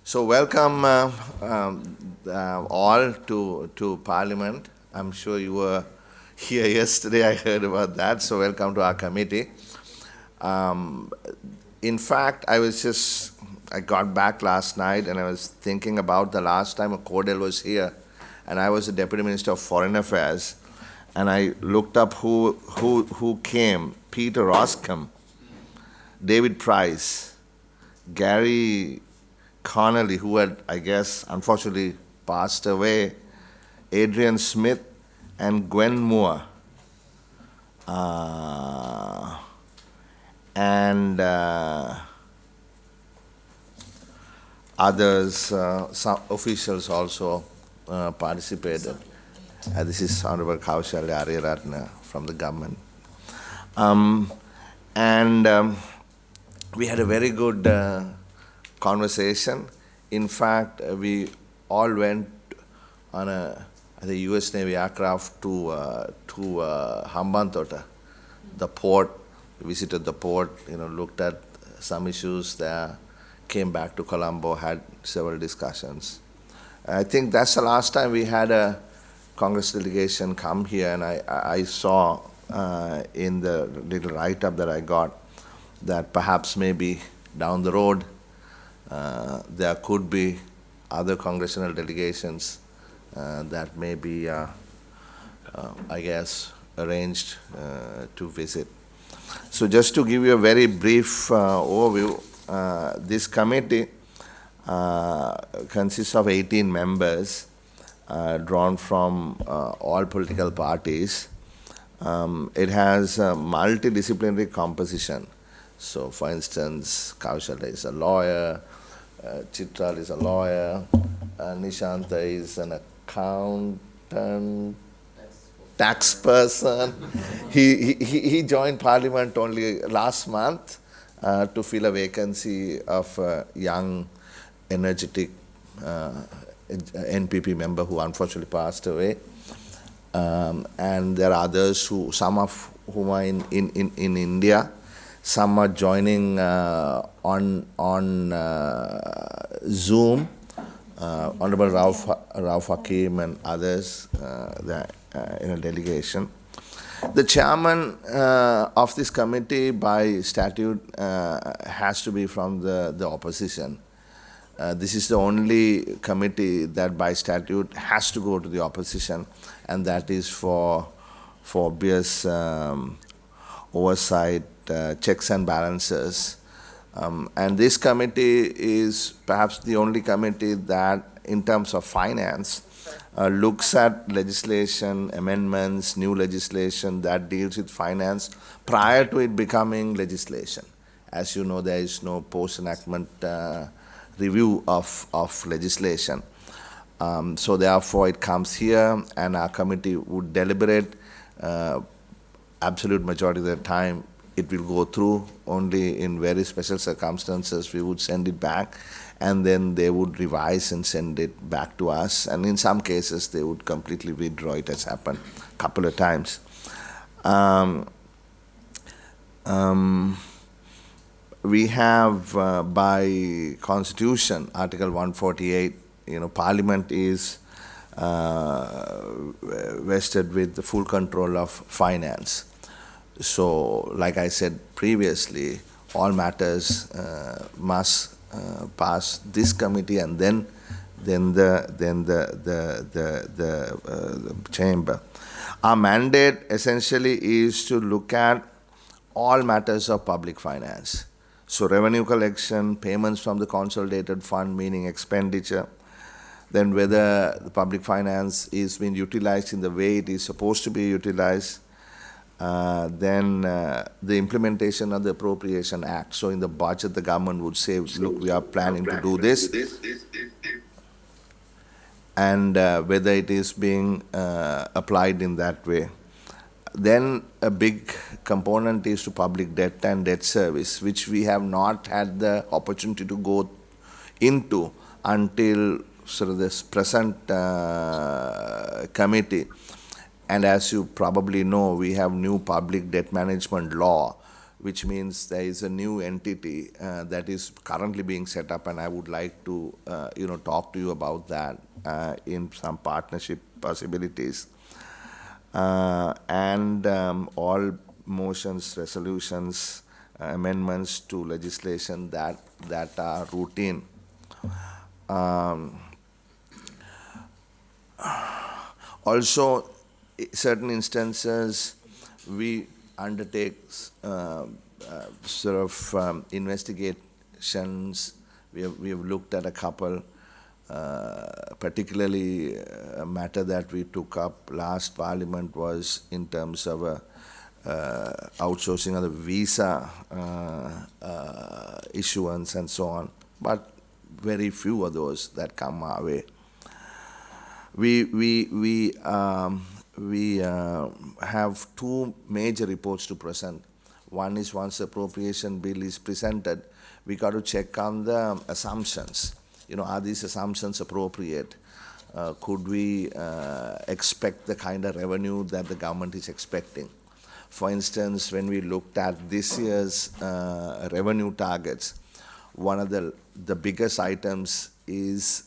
So welcome all to Parliament. I'm sure you were here yesterday. I heard about that. So welcome to our committee. In fact, I got back last night and I was thinking about the last time a Cordell was here, and I was the Deputy Minister of Foreign Affairs, and I looked up who came: Peter Roscombe, David Price, Gary Connolly, who had, I guess, unfortunately passed away, Adrian Smith, and Gwen Moore. And others, some officials also participated. This is Honorable Kaushalya Ariyaratna from the government. We had a very good conversation. In fact, we all went on the U.S. Navy aircraft to Hambantota, the port. We visited the port, looked at some issues there, came back to Colombo, had several discussions. I think that's the last time we had a Congress delegation come here, and I saw in the little write-up that I got that perhaps maybe down the road there could be other congressional delegations that may be, I guess, arranged to visit. So just to give you a very brief overview, this committee consists of 18 members drawn from all political parties. It has a multidisciplinary composition. So, for instance, Kaushalya is a lawyer, Chitral is a lawyer, Nishanta is an accountant, tax person. He joined Parliament only last month to fill a vacancy of a young, energetic NPP member who unfortunately passed away. And there are others some of whom are in India. Some are joining on Zoom. Honorable Rauf Hakim and others in a delegation. The chairman of this committee by statute has to be from the opposition. This is the only committee that by statute has to go to the opposition, and that is for obvious oversight, checks and balances. And this committee is perhaps the only committee that, in terms of finance, looks at legislation, amendments, new legislation that deals with finance prior to it becoming legislation. As you know, there is no post-enactment review of legislation. So therefore, it comes here, and our committee would deliberate. Absolute majority of the time, it will go through. Only in very special circumstances we would send it back, and then they would revise and send it back to us. And in some cases, they would completely withdraw. It has happened a couple of times. We have, by Constitution, Article 148, Parliament is vested with the full control of finance. So, like I said previously, all matters must pass this committee and then the chamber. Our mandate essentially is to look at all matters of public finance. So, revenue collection, payments from the consolidated fund, meaning expenditure, then whether the public finance is being utilized in the way it is supposed to be utilized, then the implementation of the Appropriation Act. So in the budget, the government would say, look, we are planning to do this, and whether it is being applied in that way. Then a big component is to public debt and debt service, which we have not had the opportunity to go into until sort of this present committee. And as you probably know, we have new public debt management law, which means there is a new entity that is currently being set up, and I would like to talk to you about that in some partnership possibilities. And all motions, resolutions, amendments to legislation that are routine. Also, certain instances we undertake investigations. We have looked at a couple, particularly a matter that we took up last Parliament was in terms of outsourcing of the visa issuance and so on, but very few of those that come our way. We have two major reports to present. One is once the appropriation bill is presented, we got to check on the assumptions. Are these assumptions appropriate? Could we expect the kind of revenue that the government is expecting? For instance, when we looked at this year's revenue targets, one of the biggest items is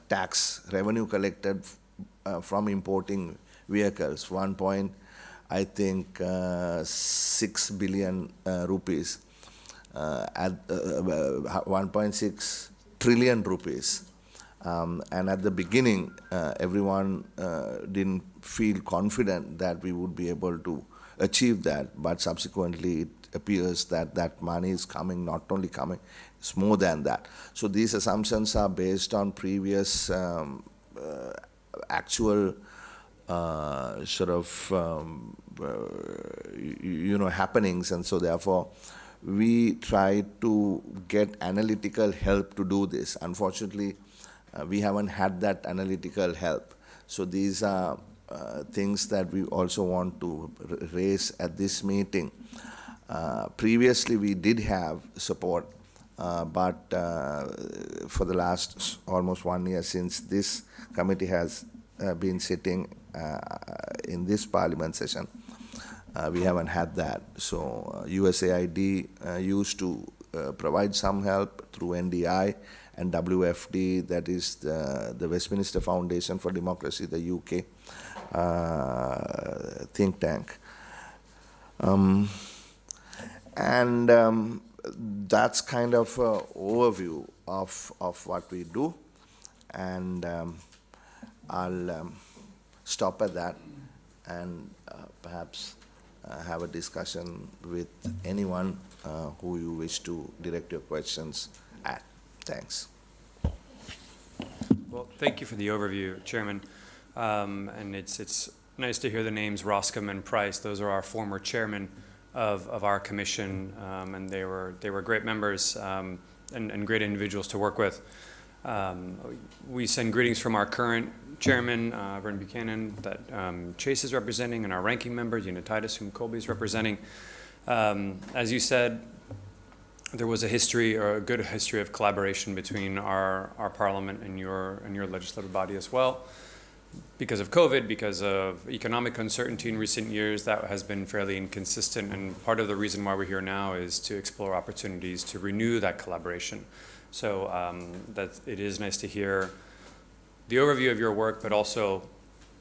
tax revenue collected from importing vehicles. 1.6 billion rupees, at 1.6 trillion rupees. And at the beginning, everyone didn't feel confident that we would be able to achieve that, but subsequently it appears that that money is coming, not only coming, it's more than that. So these assumptions are based on previous actual happenings, and so therefore we try to get analytical help to do this. Unfortunately, we haven't had that analytical help. So these are things that we also want to raise at this meeting. Previously, we did have support, but for the last almost 1 year since this committee has been sitting in this Parliament session, we haven't had that. So USAID used to provide some help through NDI, and WFD, that is the Westminster Foundation for Democracy, the UK think tank. That's kind of an overview of what we do, and I'll stop at that and perhaps have a discussion with anyone who you wish to direct your questions at. Thanks. Well, thank you for the overview, Chairman. And it's nice to hear the names Roscom and Price. Those are our former chairmen of our commission, and they were great members and great individuals to work with. We send greetings from our current chairman, Vern Buchanan, that Chase is representing, and our ranking member, Unititis, whom Colby is representing. As you said, there was a history, or a good history, of collaboration between our parliament and your legislative body as well. Because of COVID, because of economic uncertainty in recent years, that has been fairly inconsistent. And part of the reason why we're here now is to explore opportunities to renew that collaboration. So that it is nice to hear the overview of your work, but also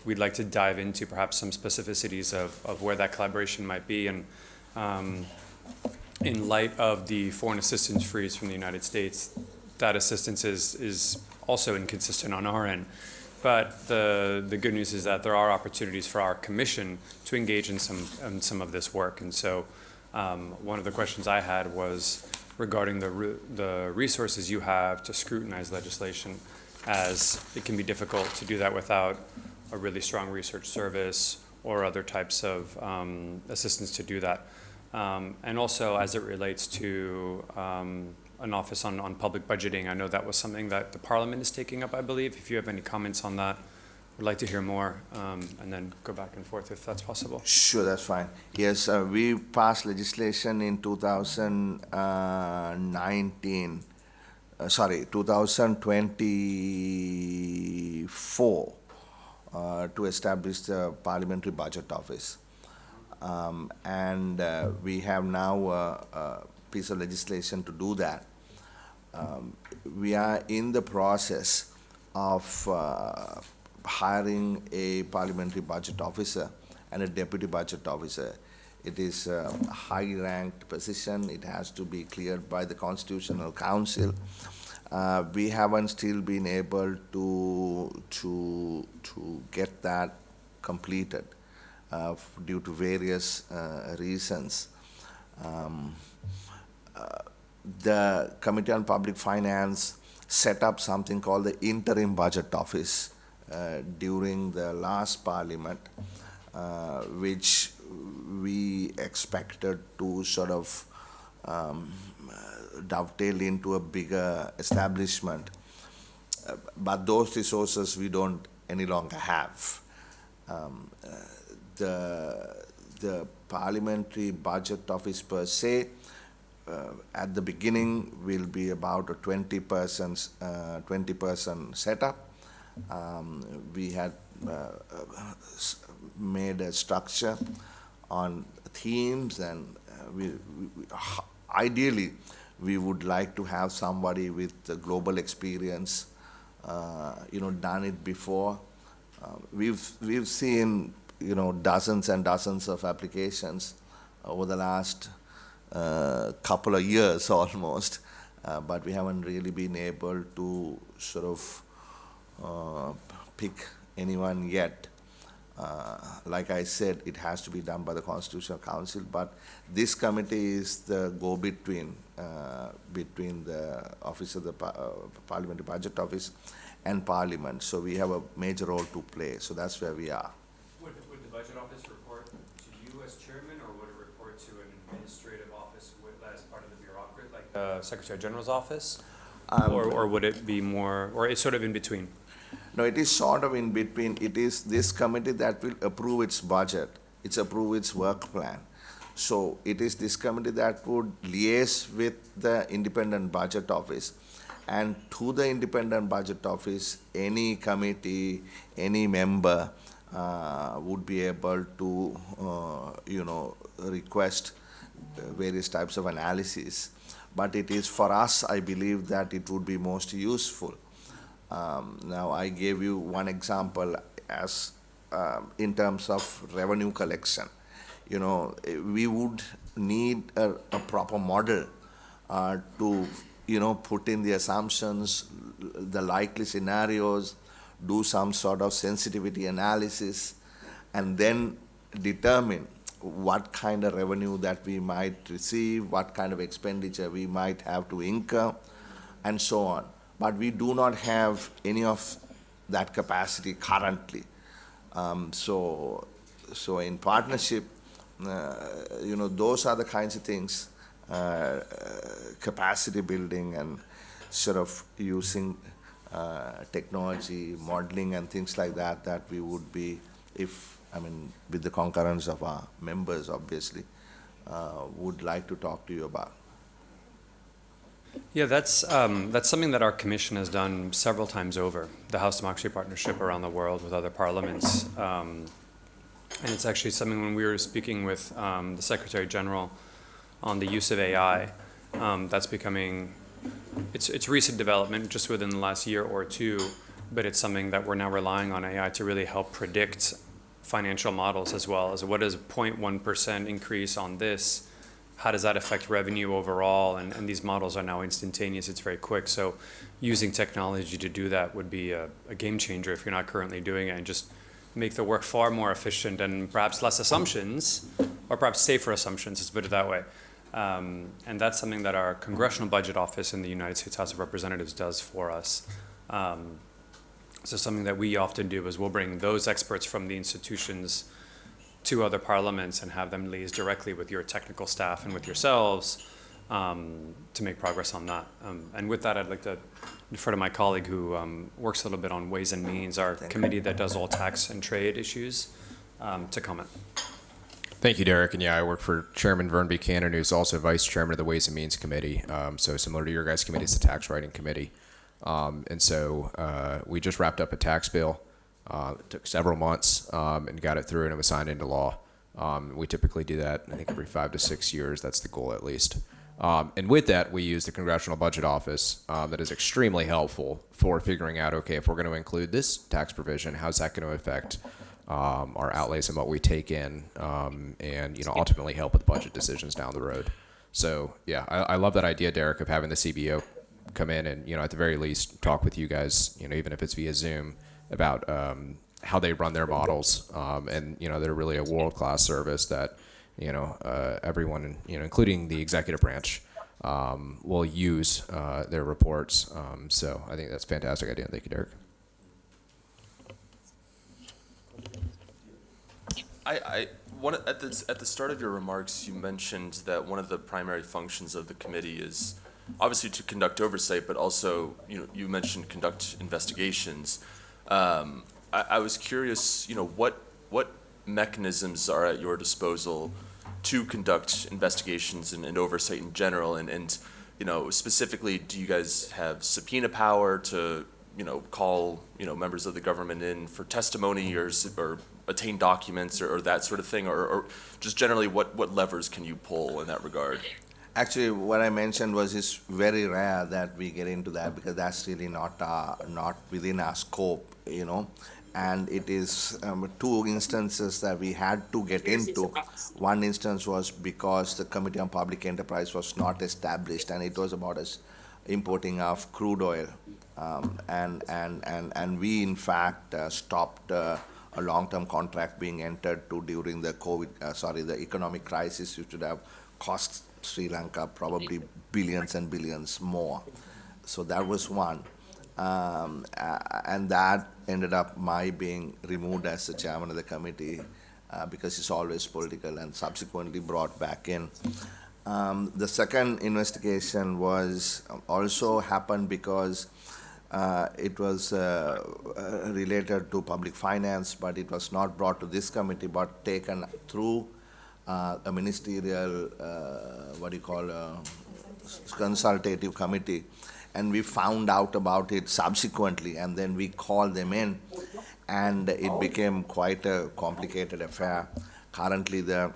we'd like to dive into perhaps some specificities of where that collaboration might be. And in light of the foreign assistance freeze from the United States, that assistance is also inconsistent on our end. But the good news is that there are opportunities for our commission to engage in some of this work. And so one of the questions I had was regarding the resources you have to scrutinize legislation, as it can be difficult to do that without a really strong research service or other types of assistance to do that. And also as it relates to an office on public budgeting. I know that was something that the Parliament is taking up, I believe. If you have any comments on that, we'd like to hear more, and then go back and forth if that's possible. Sure, that's fine. Yes, we passed legislation in 2024 to establish the Parliamentary Budget Office. And we have now a piece of legislation to do that. We are in the process of hiring a parliamentary budget officer and a deputy budget officer. It is a high-ranked position. It has to be cleared by the Constitutional Council. We haven't still been able to get that completed due to various reasons. The Committee on Public Finance set up something called the Interim Budget Office during the last Parliament, which we expected to sort of dovetail into a bigger establishment. But those resources we don't any longer have. The Parliamentary Budget Office per se, at the beginning will be about a 20-person setup. We had made a structure on themes, and ideally we would like to have somebody with global experience, done it before. We've seen dozens and dozens of applications over the last couple of years almost, but we haven't really been able to sort of pick anyone yet. Like I said, it has to be done by the Constitutional Council, but this committee is the go-between between the Office of the Parliamentary Budget Office and Parliament. So we have a major role to play. So that's where we are. Would the Budget Office report to you as chairman, or would it report to an administrative office as part of the bureaucracy, like the Secretary General's office? Or would it be more, or it's sort of in between? No, it is sort of in between. It is this committee that will approve its budget, approve its work plan. So it is this committee that would liaise with the Independent Budget Office. And to the Independent Budget Office, any committee, any member would be able to, request various types of analysis. But it is for us, I believe, that it would be most useful. Now, I gave you one example as in terms of revenue collection. We would need a proper model to, put in the assumptions, the likely scenarios, do some sort of sensitivity analysis, and then determine what kind of revenue that we might receive, what kind of expenditure we might have to incur, and so on. But we do not have any of that capacity currently. So in partnership, those are the kinds of things, capacity building and sort of using technology, modeling and things like that, that we would be, with the concurrence of our members, obviously, would like to talk to you about. Yeah, that's something that our commission has done several times over, the House Democracy Partnership around the world with other parliaments. And it's actually something when we were speaking with the Secretary General on the use of AI, that's becoming, it's recent development just within the last year or two, but it's something that we're now relying on AI to really help predict financial models as well as what is 0.1% increase on this. How does that affect revenue overall? And these models are now instantaneous. It's very quick. So using technology to do that would be a game changer if you're not currently doing it, and just make the work far more efficient and perhaps less assumptions, or perhaps safer assumptions, let's put it that way. And that's something that our Congressional Budget Office in the United States House of Representatives does for us. So something that we often do is we'll bring those experts from the institutions to other parliaments and have them liaise directly with your technical staff and with yourselves to make progress on that. And with that, I'd like to defer to my colleague who works a little bit on Ways and Means, our committee that does all tax and trade issues, to comment. Thank you, Derek. And yeah, I work for Chairman Vern Buchanan, who's also Vice Chairman of the Ways and Means Committee. So similar to your guys' committee, it's the Tax Writing Committee. And so we just wrapped up a tax bill. It took several months and got it through, and it was signed into law We typically do that, I think, every 5 to 6 years. That's the goal, at least. And with that, we use the Congressional Budget Office that is extremely helpful for figuring out, okay, if we're going to include this tax provision, how's that going to affect our outlays and what we take in, and ultimately help with budget decisions down the road. So yeah, I love that idea, Derek, of having the CBO come in and at the very least talk with you guys, even if it's via Zoom, about how they run their models, and they're really a world-class service that everyone, including the executive branch, will use their reports. So I think that's a fantastic idea. Thank you, Derek. At the start of your remarks, you mentioned that one of the primary functions of the committee is obviously to conduct oversight, but also, you mentioned conduct investigations. I was curious, what mechanisms are at your disposal to conduct investigations and oversight in general, and specifically, do you guys have subpoena power to call members of the government in for testimony or attain documents or that sort of thing, or just generally what levers can you pull in that regard? Actually, what I mentioned was it's very rare that we get into that because that's really not within our scope, And it is 2 instances that we had to get into. One instance was because the Committee on Public Enterprise was not established, and it was about us importing of crude oil, and we in fact stopped a long-term contract being entered to during the the economic crisis, which would have cost Sri Lanka probably billions and billions more. So that was one. And that ended up my being removed as the chairman of the committee because it's always political, and subsequently brought back in. The second investigation was also happened because it was related to public finance, but it was not brought to this committee, but taken through a ministerial, consultative committee. And we found out about it subsequently, and then we called them in, and it became quite a complicated affair. Currently, the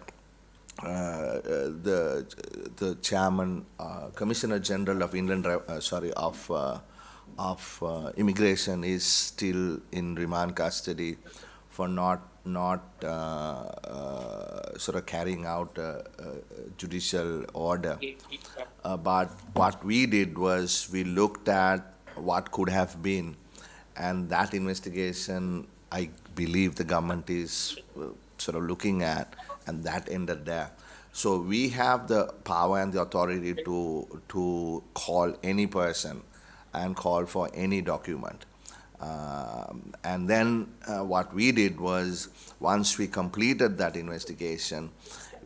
chairman, Commissioner General of Immigration is still in remand custody for not carrying out a judicial order. But what we did was we looked at what could have been, and that investigation, I believe the government is looking at, and that ended there. So we have the power and the authority to call any person and call for any document. And then what we did was, once we completed that investigation,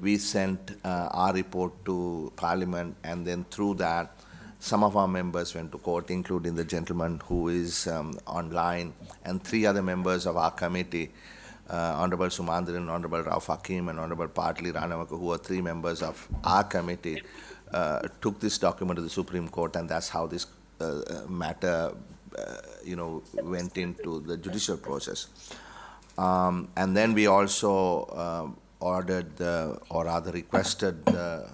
we sent our report to Parliament, and then through that, some of our members went to court, including the gentleman who is online, and 3 other members of our committee, Honorable Sumandran, Honorable Rauf Hakim, and Honorable Partli Ranawaka, who are 3 members of our committee, took this document to the Supreme Court, and that's how this matter went into the judicial process. And then we also ordered or rather requested the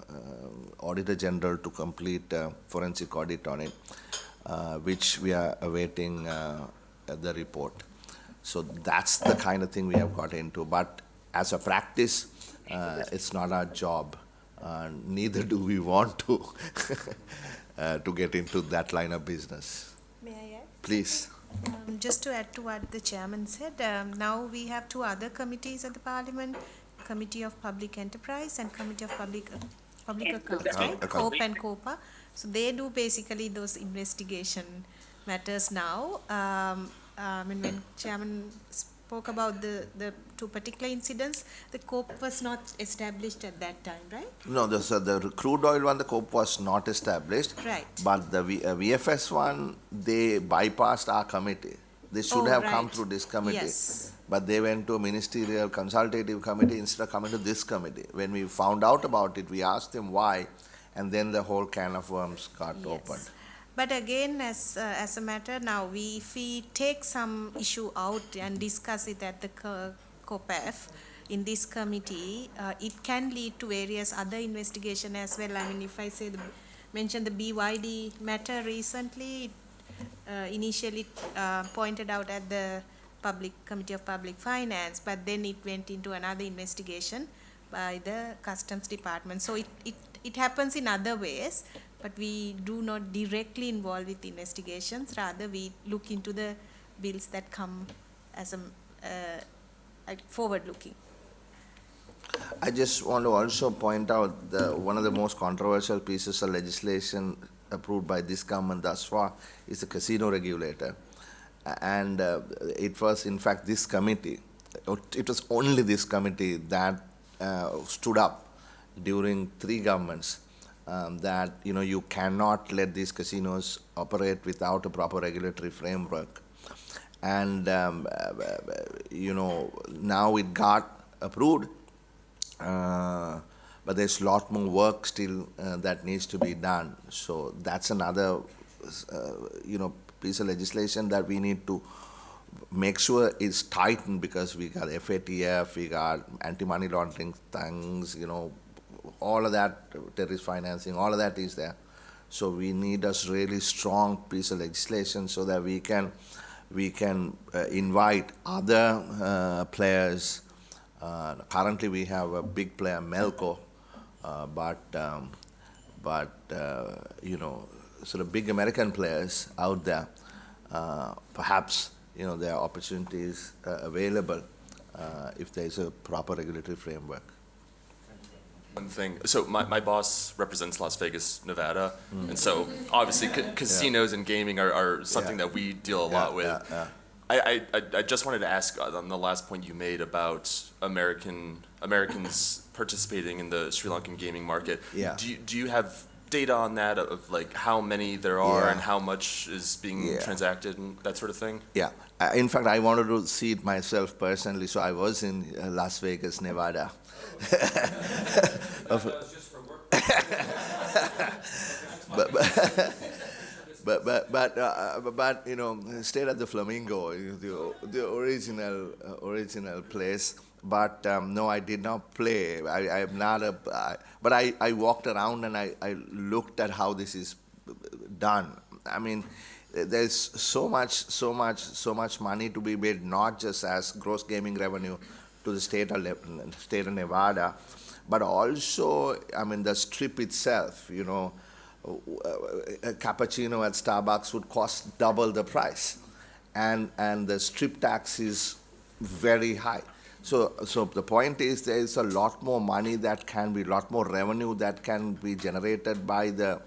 Auditor General to complete a forensic audit on it, which we are awaiting the report. So that's the kind of thing we have got into. But as a practice, it's not our job. Neither do we want to get into that line of business. May I add? Please. Just to add to what the chairman said, now we have 2 other committees at the Parliament, Committee of Public Enterprise and Committee of Public Accounts, right? COP and COPA. So they do basically those investigation matters now. When chairman spoke about the 2 particular incidents, the COP was not established at that time, right? No, the crude oil one, the COP was not established. Right. But the VFS one, they bypassed our committee. They should have come right. through this committee. Yes. But they went to a ministerial consultative committee instead of coming to this committee. When we found out about it, we asked them why, and then the whole can of worms got opened. But again, as a matter now, if we take some issue out and discuss it at the CoPF, in this committee, it can lead to various other investigation as well. I mean, if I say mention the BYD matter recently, initially pointed out at the Committee of Public Finance, but then it went into another investigation by the Customs Department. So it happens in other ways, but we do not directly involve with investigations. Rather, we look into the bills that come as forward-looking. I just want to also point out one of the most controversial pieces of legislation approved by this government thus far is the casino regulator. And it was, in fact, this committee, it was only this committee that stood up during 3 governments that, you cannot let these casinos operate without a proper regulatory framework. And, now it got approved, but there's a lot more work still that needs to be done. So that's another, piece of legislation that we need to make sure is tightened, because we got FATF, we got anti-money laundering things, all of that, terrorist financing, all of that is there. So we need a really strong piece of legislation so that we can invite other players. Currently, we have a big player, Melco, but sort of big American players out there. Perhaps there are opportunities available if there is a proper regulatory framework. One thing, so my boss represents Las Vegas, Nevada, and so obviously casinos and gaming are something that we deal a lot with. I just wanted to ask on the last point you made about Americans participating in the Sri Lankan gaming market. Yeah. Do you have data on that of like how many there are and how much is being transacted and that sort of thing? Yeah. In fact, I wanted to see it myself personally, so I was in Las Vegas, Nevada. That was just for work. but stayed at the Flamingo, the original place. But no, I did not play. I am not but I walked around and I looked at how this is done. I mean, there's so much money to be made, not just as gross gaming revenue to the state of Nevada, but also, I mean, the strip itself. A cappuccino at Starbucks would cost double the price, and the strip tax is very high. So the point is, there is a lot more money that can be, a lot more revenue that can be generated by the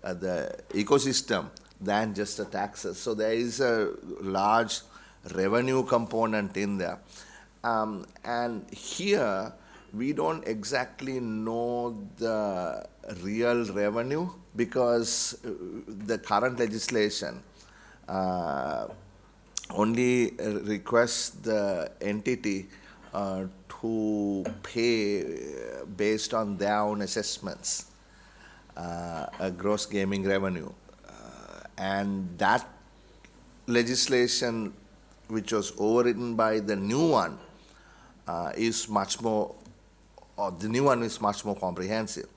ecosystem than just the taxes. So there is a large revenue component in there. And here, we don't exactly know the real revenue, because the current legislation only requests the entity to pay based on their own assessments a gross gaming revenue. And that legislation, which was overridden by the new one, is much more comprehensive.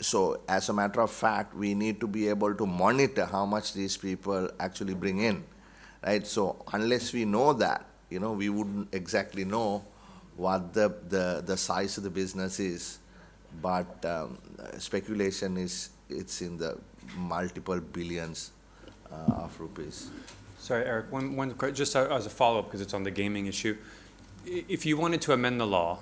So as a matter of fact, we need to be able to monitor how much these people actually bring in, right? So unless we know that, we wouldn't exactly know what the size of the business is. But speculation it's in the multiple billions of rupees. Sorry, Eric, just as a follow-up, because it's on the gaming issue. If you wanted to amend the law,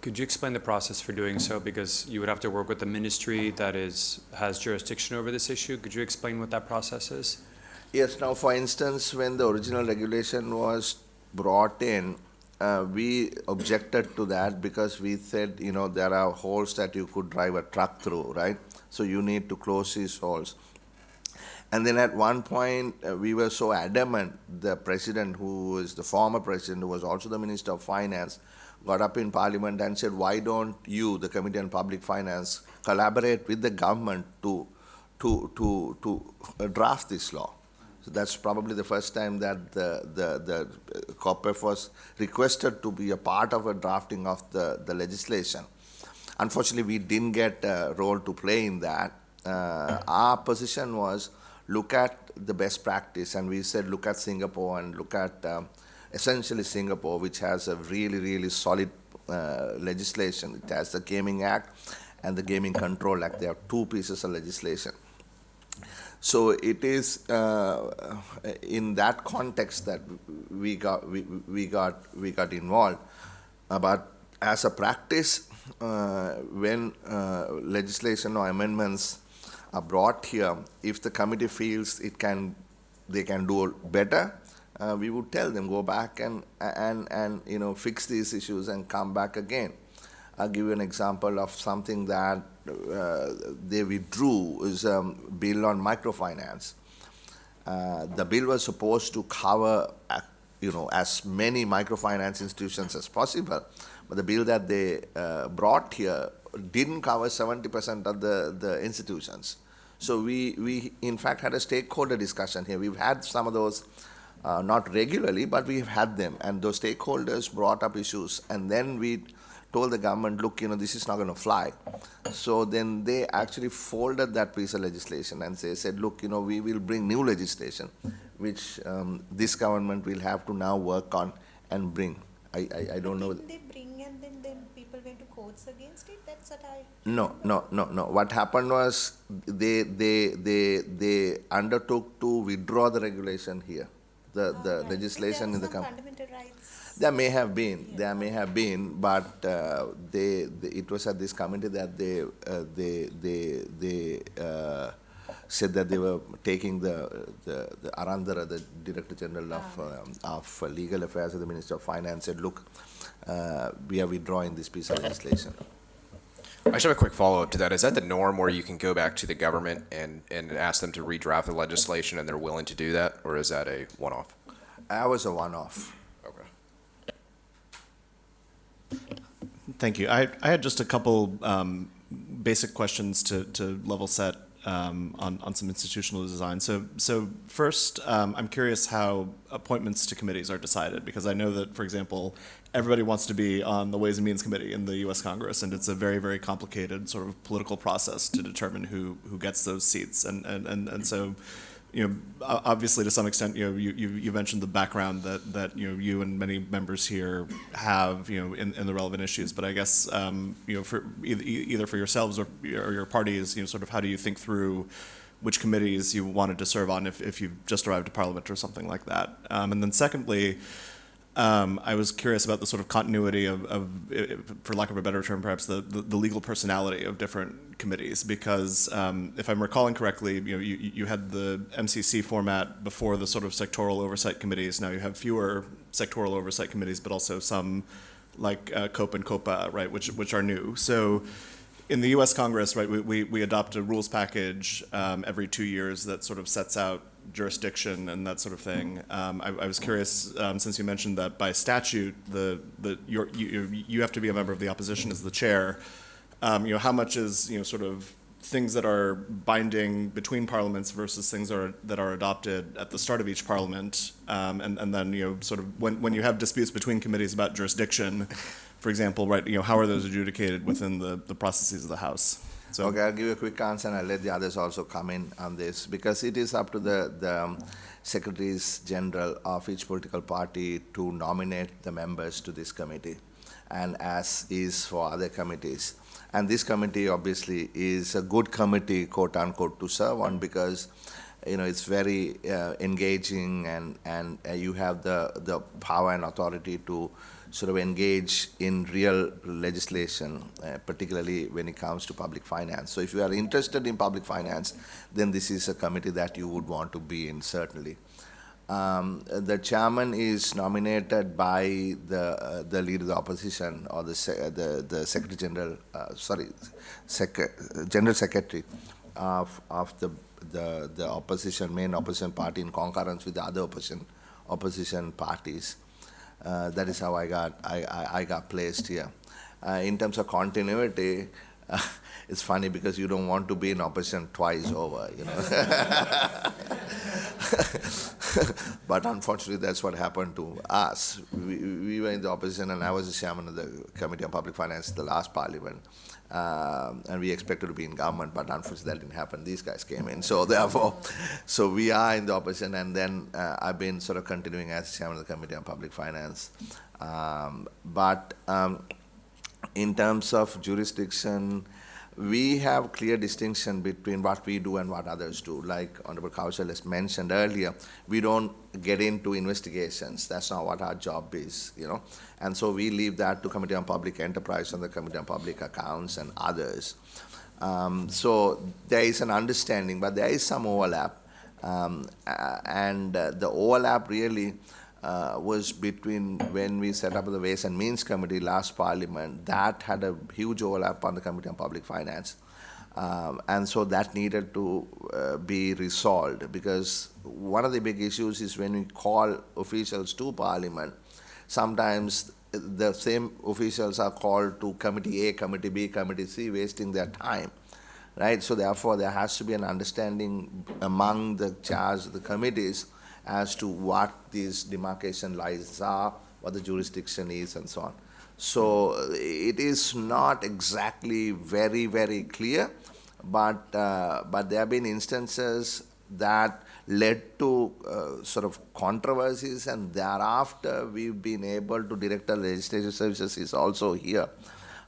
could you explain the process for doing so? Because you would have to work with the ministry that has jurisdiction over this issue. Could you explain what that process is? Yes. Now, for instance, when the original regulation was brought in, we objected to that because we said, there are holes that you could drive a truck through, right? So you need to close these holes. And then at one point, we were so adamant, the president, who is the former president, who was also the Minister of Finance, got up in Parliament and said, why don't you, the Committee on Public Finance, collaborate with the government to draft this law? So that's probably the first time that the CoPF was requested to be a part of a drafting of the legislation. Unfortunately, we didn't get a role to play in that. Our position was look at the best practice, and we said look at Singapore and look at essentially Singapore, which has a really, really solid legislation. It has the Gaming Act and the Gaming Control Act. They have two pieces of legislation. So it is in that context that we got involved. But as a practice, when legislation or amendments are brought here, if the committee feels they can do better, we would tell them go back and fix these issues and come back again. I'll give you an example of something that they withdrew is a bill on microfinance. The bill was supposed to cover as many microfinance institutions as possible, but the bill that they brought here didn't cover 70% of the institutions. So we in fact had a stakeholder discussion here. We've had some of those, not regularly, but we've had them, and those stakeholders brought up issues, and then we told the government, look, this is not going to fly. So then they actually folded that piece of legislation and they said, look, we will bring new legislation, which this government will have to now work on and bring. I don't know. Didn't they bring and then people went to courts against it? That's what I... No. What happened was they undertook to withdraw the regulation here, the legislation in the country. Fundamental rights. There may have been, but it was at this committee that they said that they were taking the Arandara, the Director General of Legal Affairs of the Ministry of Finance, said, look, we are withdrawing this piece of legislation. I should have a quick follow-up to that. Is that the norm where you can go back to the government and ask them to redraft the legislation and they're willing to do that, or is that a one-off? That was a one-off. Okay. Thank you. I had just a couple basic questions to level set on some institutional design. So first, I'm curious how appointments to committees are decided, because I know that, for example, everybody wants to be on the Ways and Means Committee in the U.S. Congress, and it's a very, very complicated sort of political process to determine who gets those seats. And so, obviously to some extent, you mentioned the background that you and many members here have, in the relevant issues. But I guess, for either for yourselves or your parties, sort of how do you think through which committees you wanted to serve on if you've just arrived to Parliament or something like that? And then secondly, I was curious about the sort of continuity of, for lack of a better term, perhaps the legal personality of different committees, because if I'm recalling correctly, you had the MCC format before the sort of sectoral oversight committees. Now you have fewer sectoral oversight committees, but also some like COPE and COPA, right, which are new. So in the U.S. Congress, right, we adopt a rules package every 2 years that sort of sets out jurisdiction and that sort of thing. I was curious, since you mentioned that by statute, you have to be a member of the opposition as the chair. How much is sort of things that are binding between parliaments versus things that are adopted at the start of each parliament, and then sort of when you have disputes between committees about jurisdiction, for example, right? How are those adjudicated within the processes of the House? So, okay, I'll give you a quick answer and I'll let the others also come in on this, because it is up to the Secretaries General of each political party to nominate the members to this committee, and as is for other committees. And this committee obviously is a good committee, quote unquote, to serve on, because it's very engaging, and you have the power and authority to sort of engage in real legislation, particularly when it comes to public finance. So if you are interested in public finance, then this is a committee that you would want to be in, certainly. The chairman is nominated by the leader of the opposition, or the Secretary General, General Secretary of the opposition, main opposition party, in concurrence with the other opposition parties. That is how I got placed here. In terms of continuity, it's funny because you don't want to be in opposition twice over, you know. But unfortunately, that's what happened to us. We were in the opposition, and I was the chairman of the Committee on Public Finance in the last parliament. And we expected to be in government, but unfortunately that didn't happen. These guys came in. So therefore, so we are in the opposition, and then I've been sort of continuing as chairman of the Committee on Public Finance. But in terms of jurisdiction, we have clear distinction between what we do and what others do. Like Honorable Kaushal has mentioned earlier, we don't get into investigations. That's not what our job is, you know. And so we leave that to Committee on Public Enterprise and the Committee on Public Accounts and others. So there is an understanding, but there is some overlap. And the overlap really was between when we set up the Ways and Means Committee last Parliament. That had a huge overlap on the Committee on Public Finance. And so that needed to be resolved, because one of the big issues is when we call officials to Parliament, sometimes the same officials are called to Committee A, Committee B, Committee C, wasting their time. Right? So therefore there has to be an understanding among the chairs of the committees as to what these demarcation lines are, what the jurisdiction is, and so on. So it is not exactly very, very clear, but there have been instances that led to sort of controversies, and thereafter we've been able to direct our legislative services is also here.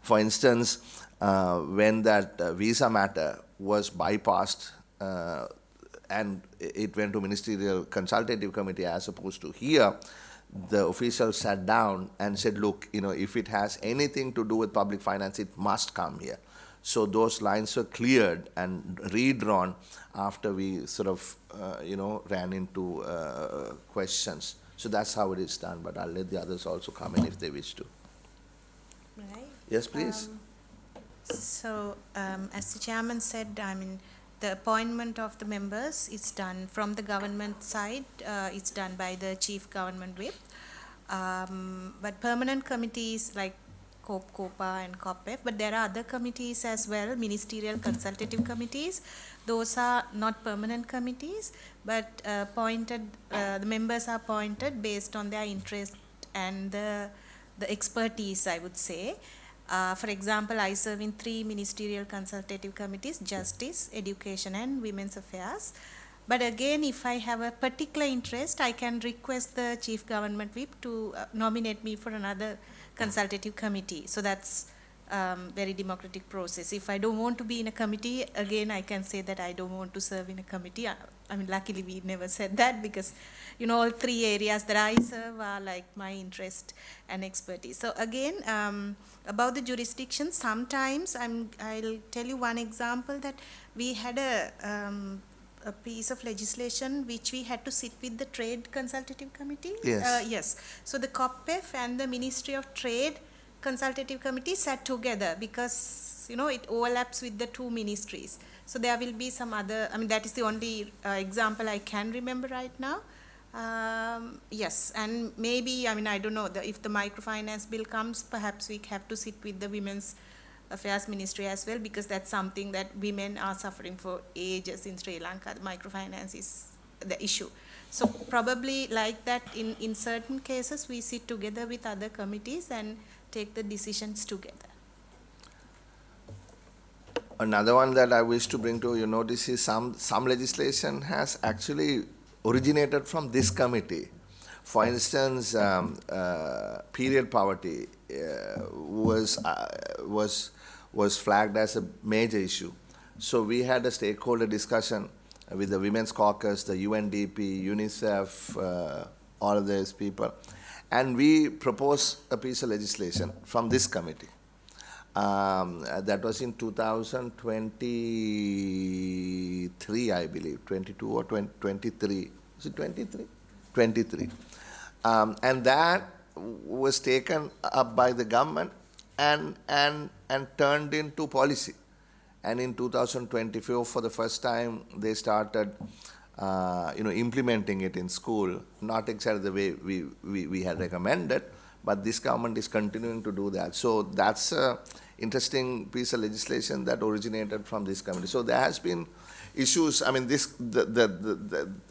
For instance, when that visa matter was bypassed and it went to Ministerial Consultative Committee as opposed to here, the officials sat down and said, look, you know, if it has anything to do with public finance, it must come here. So those lines were cleared and redrawn after we sort of, ran into questions. So that's how it is done, but I'll let the others also come in if they wish to. Right. Yes, please. So, as the chairman said, I mean, the appointment of the members is done from the government side. It's done by the chief government whip. But permanent committees like COPA and CoPF, but there are other committees as well, ministerial consultative committees. Those are not permanent committees, but the members are appointed based on their interest and the expertise, I would say. For example, I serve in 3 ministerial consultative committees: Justice, Education and Women's Affairs. But again, if I have a particular interest, I can request the Chief Government Whip to nominate me for another consultative committee. So that's very democratic process. If I don't want to be in a committee, again, I can say that I don't want to serve in a committee. I mean, luckily we never said that, because, you know, all 3 areas that I serve are like my interest and expertise. So again, about the jurisdiction, sometimes I'll tell you one example that we had a piece of legislation which we had to sit with the Trade Consultative Committee. Yes. Yes. So the CoPF and the Ministry of Trade Consultative Committee sat together because, you know, it overlaps with the 2 ministries. So there will be some other, I mean, that is the only example I can remember right now. Yes, and maybe, I mean, I don't know, if the microfinance bill comes, perhaps we have to sit with the Women's Affairs Ministry as well, because that's something that women are suffering for ages in Sri Lanka. The microfinance is the issue. So probably like that, in certain cases, we sit together with other committees and take the decisions together. Another one that I wish to bring to your notice is some legislation has actually originated from this committee. For instance, period poverty was flagged as a major issue. So we had a stakeholder discussion with the Women's Caucus, the UNDP, UNICEF, all of those people, and we proposed a piece of legislation from this committee. That was in 2023, I believe, 22 or 23. Is it 23? 23. And that was taken up by the government and turned into policy. And in 2024, for the first time, they started implementing it in school, not exactly the way we had recommended, but this government is continuing to do that. So that's an interesting piece of legislation that originated from this committee. So there has been issues. I mean,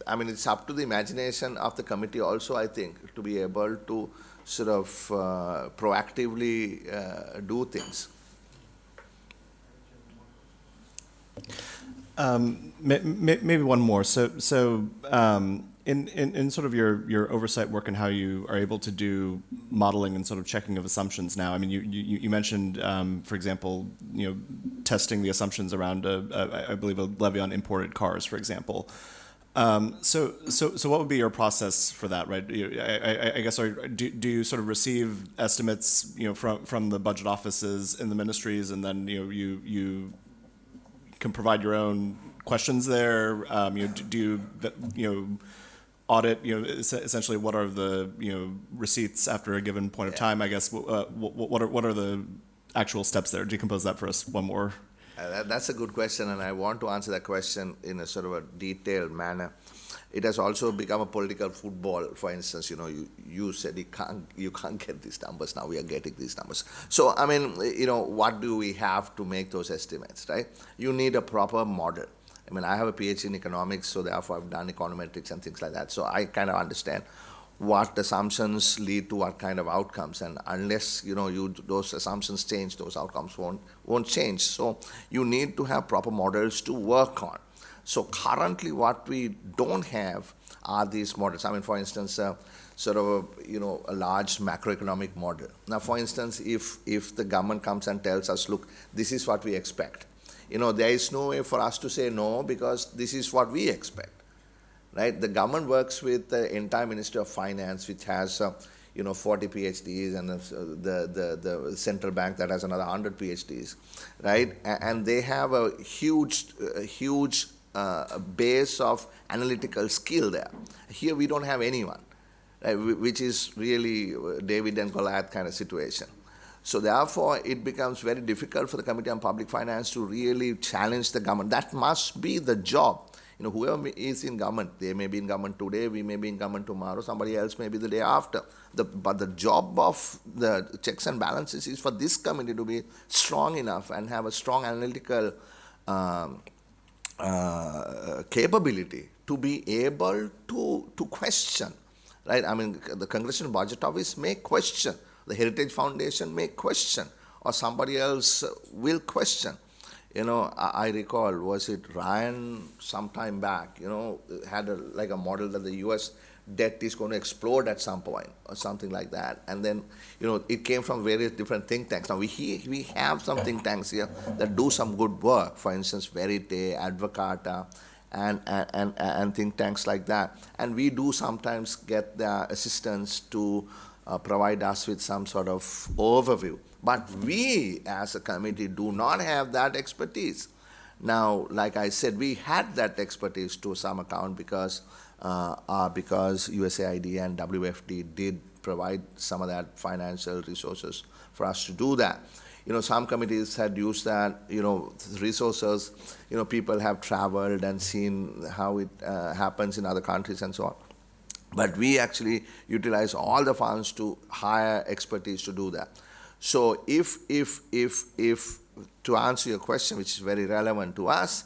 I mean, it's up to the imagination of the committee also, I think, to be able to sort of proactively do things. Maybe one more. So in sort of your oversight work and how you are able to do modeling and sort of checking of assumptions now. I mean, you mentioned, for example, testing the assumptions around I believe a levy on imported cars, for example. So what would be your process for that, right? I guess do you sort of receive estimates, from the budget offices in the ministries, and then you can provide your own questions there? Do you audit? Essentially, what are the receipts after a given point of time? I guess what are the actual steps there? Decompose that for us one more. That's a good question, and I want to answer that question in a sort of a detailed manner. It has also become a political football. For instance, you said you can't get these numbers. Now we are getting these numbers. So I mean, what do we have to make those estimates, right? You need a proper model. I mean, I have a PhD in economics, so therefore I've done econometrics and things like that. So I kind of understand what assumptions lead to what kind of outcomes, and unless those assumptions change, those outcomes won't change. So you need to have proper models to work on. So currently, what we don't have are these models. I mean, for instance, sort of a large macroeconomic model. Now, for instance, if the government comes and tells us, look, this is what we expect, there is no way for us to say no, because this is what we expect. Right? The government works with the entire Ministry of Finance, which has 40 PhDs, and the central bank that has another 100 PhDs, right? And they have a huge base of analytical skill there. Here we don't have anyone, right? Which is really David and Goliath kind of situation. So therefore, it becomes very difficult for the Committee on Public Finance to really challenge the government. That must be the job. Whoever is in government, they may be in government today, we may be in government tomorrow, somebody else may be the day after. But the job of the checks and balances is for this committee to be strong enough and have a strong analytical capability to be able to question, right? I mean, the Congressional Budget Office may question, the Heritage Foundation may question, or somebody else will question. I recall, was it Ryan some time back, had a model that the U.S. debt is going to explode at some point or something like that. And then, it came from various different think tanks. Now, we have some think tanks here that do some good work. For instance, Verite, Advocata, and think tanks like that. And we do sometimes get their assistance to provide us with some sort of overview. But we, as a committee, do not have that expertise. Now, like I said, we had that expertise to some account because USAID and WFD did provide some of that financial resources for us to do that. Some committees had used that, resources. People have traveled and seen how it happens in other countries and so on. But we actually utilize all the funds to hire expertise to do that. So if to answer your question, which is very relevant to us,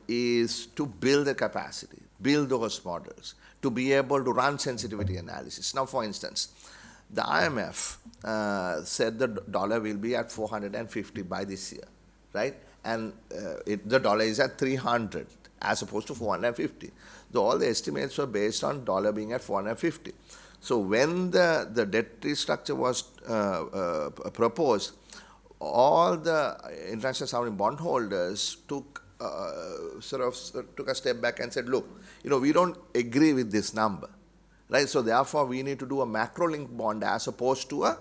is to build the capacity, build those models, to be able to run sensitivity analysis. Now, for instance, the IMF said the dollar will be at 450 by this year, right? And the dollar is at 300 as opposed to 450. All the estimates were based on dollar being at 450. So when the debt restructure was proposed, all the international sovereign bondholders took a step back and said, look, we don't agree with this number, right? So therefore, we need to do a macro-linked bond as opposed to a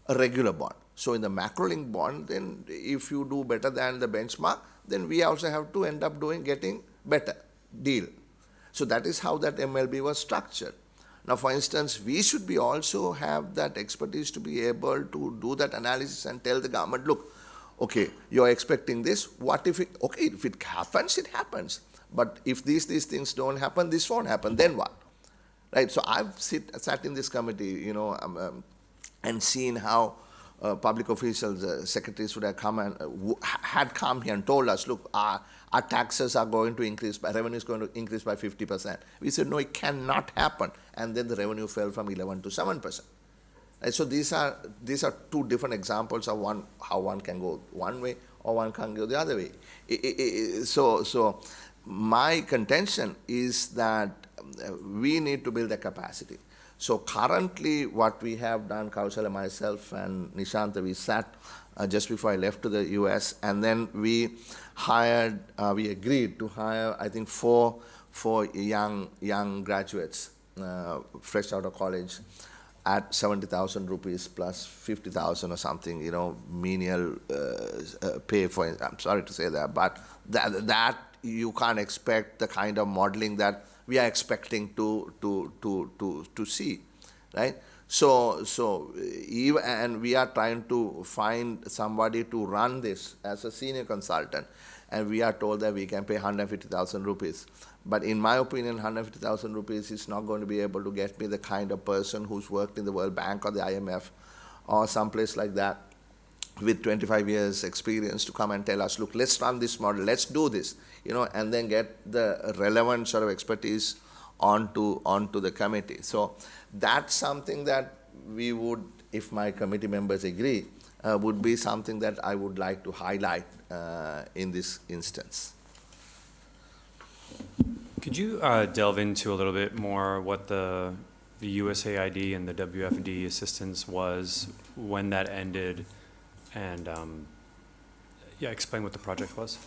regular bond. So in the macro-linked bond, then if you do better than the benchmark, then we also have to end up getting better deal. So that is how that MLB was structured. Now, for instance, we should be also have that expertise to be able to do that analysis and tell the government, look, okay, you're expecting this. What if if it happens, it happens. But if these things don't happen, this won't happen. Then what? Right? So I've sat in this committee, and seen how public officials, secretaries would have come and had come here and told us, look, our taxes are going to increase, revenue is going to increase by 50%. We said, no, it cannot happen. And then the revenue fell from 11 to 7%. Right? So these are two different examples of how one can go one way or one can go the other way. So my contention is that we need to build a capacity. So currently what we have done, Kausala, myself and Nishanta, we sat just before I left to the US, and then we agreed to hire, I think, four young graduates, fresh out of college, at 70,000 rupees plus 50,000 or something, menial pay for it. I'm sorry to say that, but that you can't expect the kind of modeling that we are expecting to see, right? So even, and we are trying to find somebody to run this as a senior consultant, and we are told that we can pay 150,000 rupees. But in my opinion, 150,000 rupees is not going to be able to get me the kind of person who's worked in the World Bank or the IMF or someplace like that with 25 years experience to come and tell us, look, let's run this model, let's do this, and then get the relevant sort of expertise onto the committee. So that's something that we would, if my committee members agree, would be something that I would like to highlight in this instance. Could you delve into a little bit more what the USAID and the WFD assistance was, when that ended, and explain what the project was?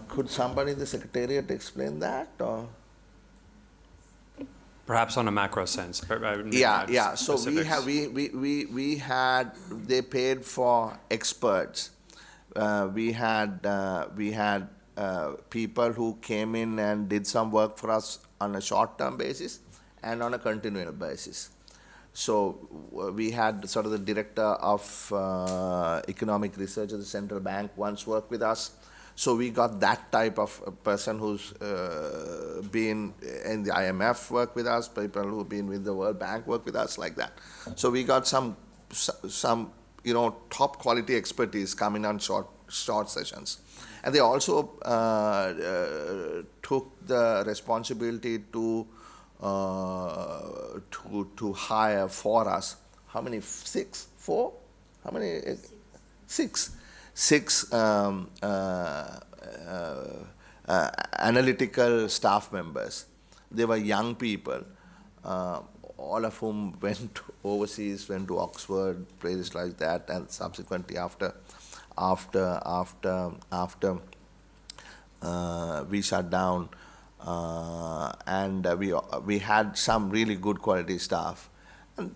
Could somebody in the Secretariat explain that? Or? Perhaps on a macro sense. But yeah. So specifics. we had, they paid for experts. We had people who came in and did some work for us on a short-term basis and on a continual basis. So we had sort of the director of economic research at the central bank once worked with us. So we got that type of person who's been in the IMF work with us, people who've been with the World Bank work with us, like that. So we got some top quality expertise coming on short sessions. And they also took the responsibility to hire for us, how many, 6, 4? How many? 6 analytical staff members. They were young people, all of whom went overseas, went to Oxford, places like that, and subsequently after we shut down, and we had some really good quality staff, and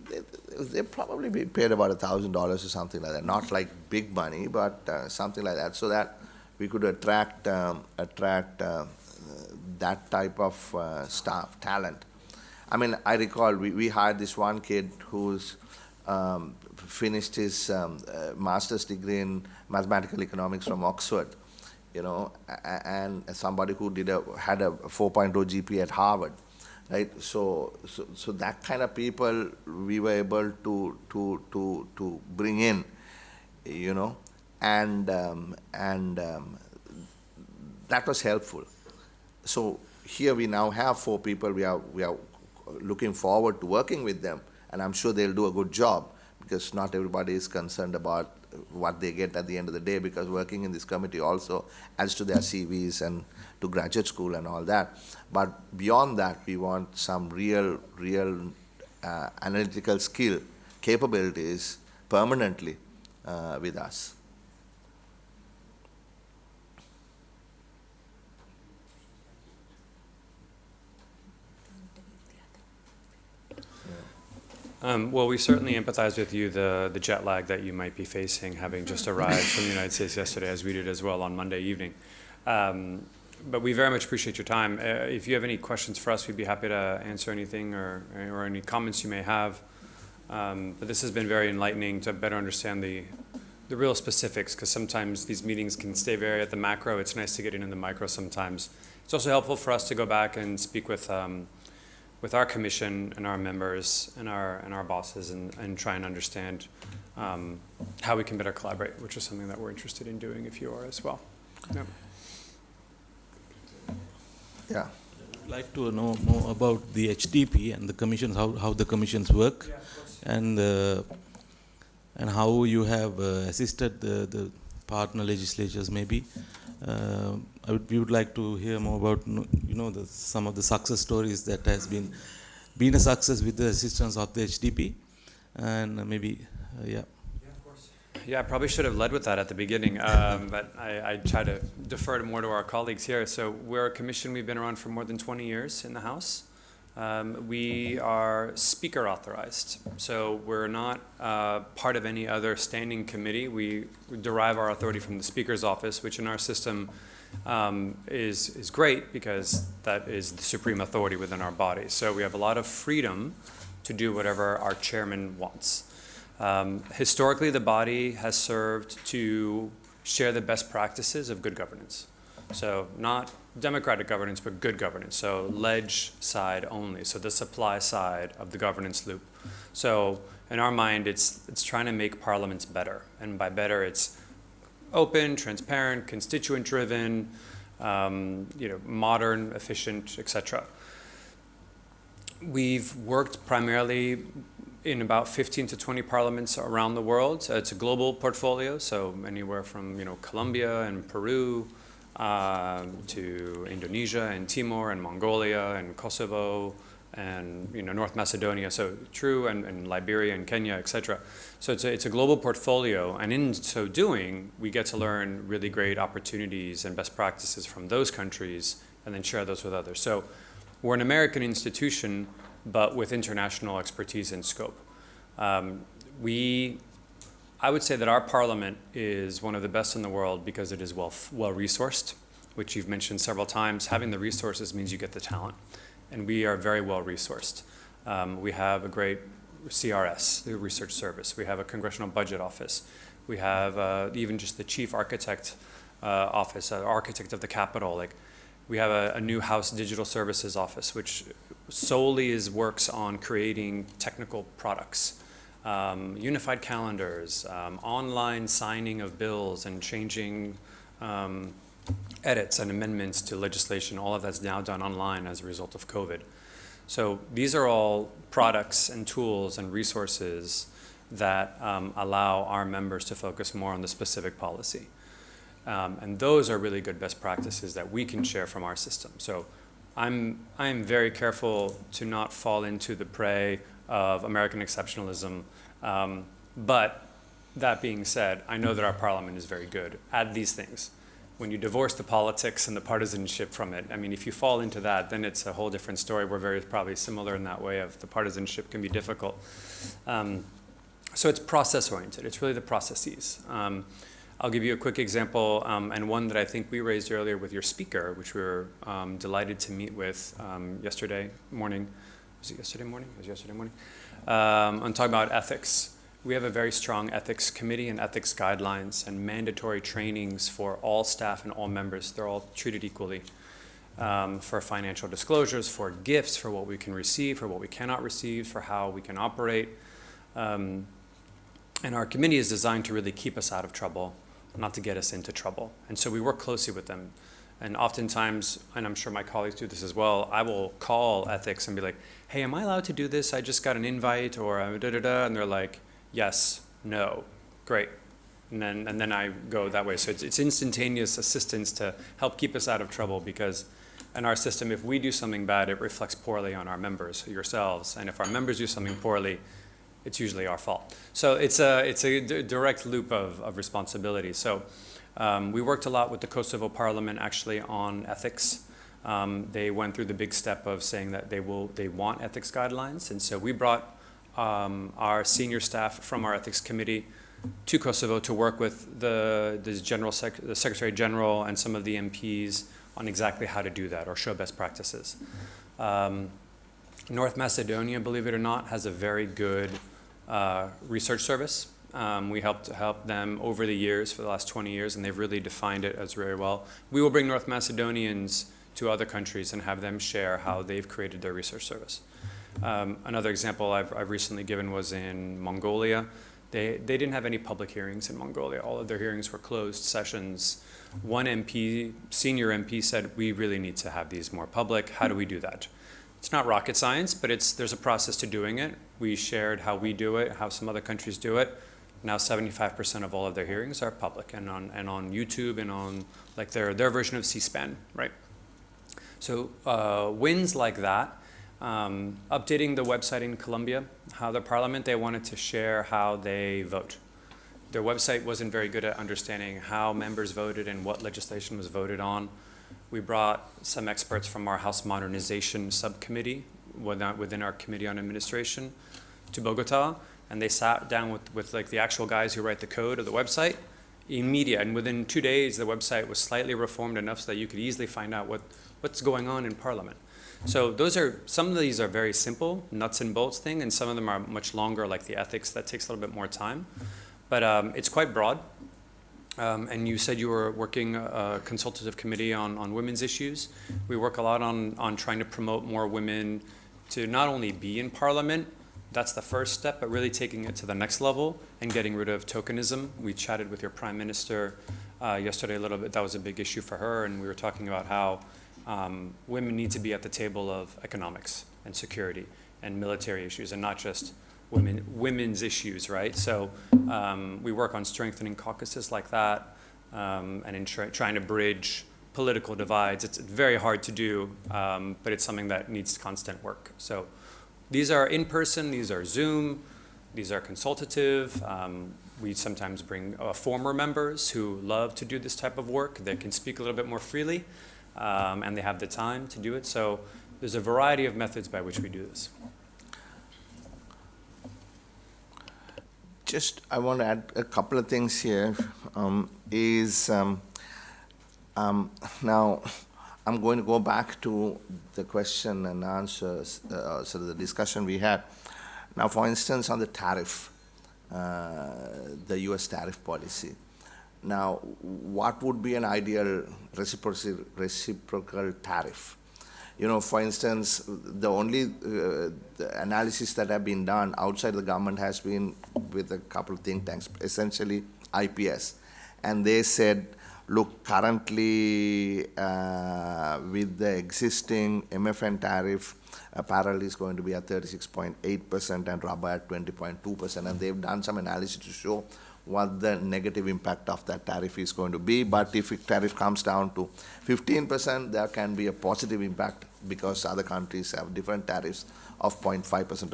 they probably be paid about $1,000 or something like that. Not like big money, but something like that, so that we could attract that type of staff talent. I mean, I recall we hired this one kid who's finished his master's degree in mathematical economics from Oxford, and somebody who had a 4.0 GPA at Harvard, right? So that kind of people we were able to bring in, and that was helpful. So here we now have 4 people. We are looking forward to working with them, and I'm sure they'll do a good job, because not everybody is concerned about what they get at the end of the day, because working in this committee also adds to their CVs and to graduate school and all that. But beyond that, we want some real analytical skill, capabilities permanently with us. Well, we certainly empathize with you, the jet lag that you might be facing, having just arrived from the United States yesterday, as we did as well on Monday evening. But we very much appreciate your time. If you have any questions for us, we'd be happy to answer anything or any comments you may have. But this has been very enlightening to better understand the real specifics, because sometimes these meetings can stay very at the macro. It's nice to get in the micro sometimes. It's also helpful for us to go back and speak with our commission and our members and our bosses and try and understand how we can better collaborate, which is something that we're interested in doing if you are as well. Yeah. Yeah. I'd like to know more about the HDP and the commissions, how the commissions work, and how you have assisted the partner legislatures maybe. We would like to hear more about some of the success stories that has been a success with the assistance of the HDP, and maybe yeah. Yeah, I probably should have led with that at the beginning, but I try to defer more to our colleagues here. So we're a commission, we've been around for more than 20 years in the House. We are speaker authorized, so we're not part of any other standing committee. We derive our authority from the Speaker's office, which in our system is great because that is the supreme authority within our body. So we have a lot of freedom to do whatever our chairman wants. Historically, the body has served to share the best practices of good governance. So not democratic governance, but good governance. So ledge side only. So the supply side of the governance loop. So in our mind, it's trying to make parliaments better. And by better, it's open, transparent, constituent-driven, modern, efficient, etc. We've worked primarily in about 15 to 20 parliaments around the world. It's a global portfolio, so anywhere from Colombia and Peru to Indonesia and Timor and Mongolia and Kosovo and North Macedonia, so true, and Liberia and Kenya, etc. So it's a global portfolio, and in so doing, we get to learn really great opportunities and best practices from those countries and then share those with others. So we're an American institution, but with international expertise and scope. I would say that our parliament is one of the best in the world because it is well resourced, which you've mentioned several times. Having the resources means you get the talent, and we are very well resourced. We have a great CRS, the Research Service. We have a Congressional Budget Office. We have even just the Chief Architect Office, Architect of the Capitol. We have a new House Digital Services Office, which solely works on creating technical products, unified calendars, online signing of bills and changing edits and amendments to legislation. All of that's now done online as a result of COVID. So these are all products and tools and resources that allow our members to focus more on the specific policy. And those are really good best practices that we can share from our system. So I'm very careful to not fall into the prey of American exceptionalism. But that being said, I know that our parliament is very good at these things. When you divorce the politics and the partisanship from it, I mean, if you fall into that, then it's a whole different story. We're very probably similar in that way of the partisanship can be difficult. So it's process-oriented. It's really the processes. I'll give you a quick example, and one that I think we raised earlier with your speaker, which we were delighted to meet with yesterday morning. Was it yesterday morning? It was yesterday morning. On talking about ethics. We have a very strong ethics committee and ethics guidelines and mandatory trainings for all staff and all members. They're all treated equally for financial disclosures, for gifts, for what we can receive, for what we cannot receive, for how we can operate. And our committee is designed to really keep us out of trouble, not to get us into trouble. And so we work closely with them. And oftentimes, and I'm sure my colleagues do this as well, I will call ethics and be like, hey, am I allowed to do this? I just got an invite, or da-da-da. And they're like, yes, no, great. And then I go that way. So it's instantaneous assistance to help keep us out of trouble, because in our system, if we do something bad, it reflects poorly on our members, yourselves. And if our members do something poorly, it's usually our fault. So it's a direct loop of responsibility. So we worked a lot with the Kosovo Parliament actually on ethics. They went through the big step of saying that they want ethics guidelines. And so we brought our senior staff from our ethics committee to Kosovo to work with the Secretary General and some of the MPs on exactly how to do that or show best practices. North Macedonia, believe it or not, has a very good research service. We helped them over the years for the last 20 years, and they've really defined it as very well. We will bring North Macedonians to other countries and have them share how they've created their research service. Another example I've recently given was in Mongolia. They didn't have any public hearings in Mongolia. All of their hearings were closed sessions. One MP, senior MP, said, we really need to have these more public. How do we do that? It's not rocket science, but there's a process to doing it. We shared how we do it, how some other countries do it. Now 75% of all of their hearings are public and on YouTube and on like their version of C-SPAN, right? So wins like that. Updating the website in Colombia, how the parliament, they wanted to share how they vote. Their website wasn't very good at understanding how members voted and what legislation was voted on. We brought some experts from our House Modernization Subcommittee within our Committee on Administration to Bogota, and they sat down with like the actual guys who write the code of the website in media, and within 2 days the website was slightly reformed enough so that you could easily find out what's going on in Parliament. So some of these are very simple, nuts and bolts thing, and some of them are much longer, like the ethics, that takes a little bit more time. But it's quite broad. And you said you were working a consultative committee on women's issues. We work a lot on trying to promote more women to not only be in Parliament, that's the first step, but really taking it to the next level and getting rid of tokenism. We chatted with your Prime Minister yesterday a little bit. That was a big issue for her, and we were talking about how women need to be at the table of economics and security and military issues, and not just women's issues, right? So we work on strengthening caucuses like that, and in trying to bridge political divides. It's very hard to do, but it's something that needs constant work. So these are in person, these are Zoom, these are consultative. We sometimes bring former members who love to do this type of work. They can speak a little bit more freely, and they have the time to do it. So there's a variety of methods by which we do this. Just, I want to add a couple of things here. Now, I'm going to go back to the question and answers, sort of the discussion we had. Now, for instance, on the tariff, the U.S. tariff policy. Now, what would be an ideal reciprocal tariff? You know, for instance, the only the analysis that have been done outside the government has been with a couple of think tanks, essentially IPS. And they said, look, currently with the existing MFN tariff, apparel is going to be at 36.8% and rubber at 20.2%. And they've done some analysis to show what the negative impact of that tariff is going to be. But if the tariff comes down to 15%, there can be a positive impact because other countries have different tariffs of 0.5% or